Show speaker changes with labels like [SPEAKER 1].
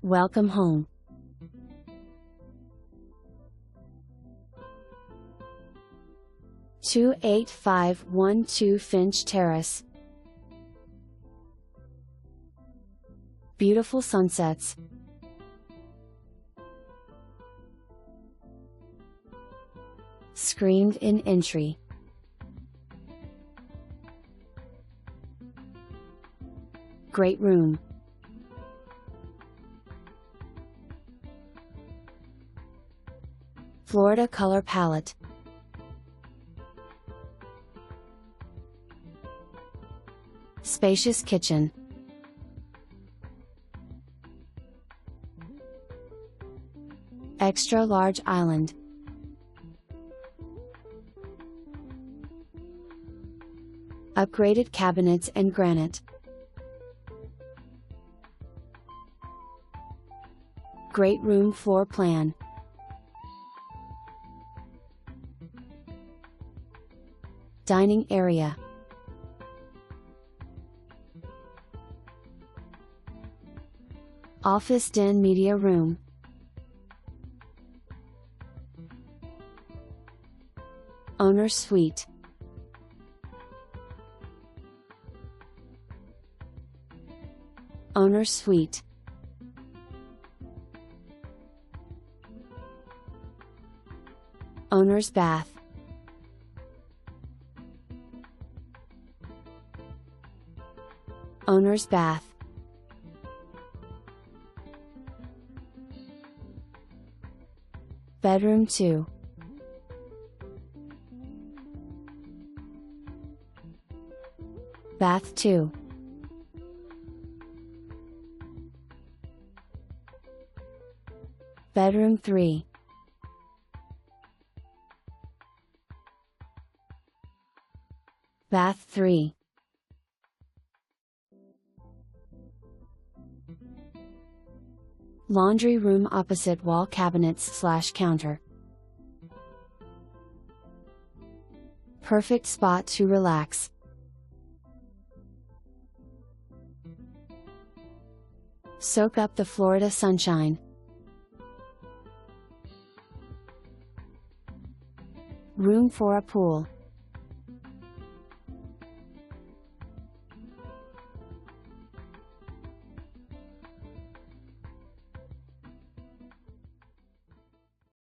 [SPEAKER 1] Welcome home. Two 8512 Finch Terrace. Beautiful sunsets. Screened-in entry. Great room. Florida color palette. Spacious kitchen. Extra large island. Upgraded cabinets and granite. Great room floor plan. Dining area. Office den media room. Owner's suite. Owner's suite. Owner's bath. Owner's bath. Bedroom 2. Bath 2. Bedroom 3. Bath 3. Laundry room opposite wall cabinets/counter. Perfect spot to relax. Soak up the Florida sunshine. Room for a pool.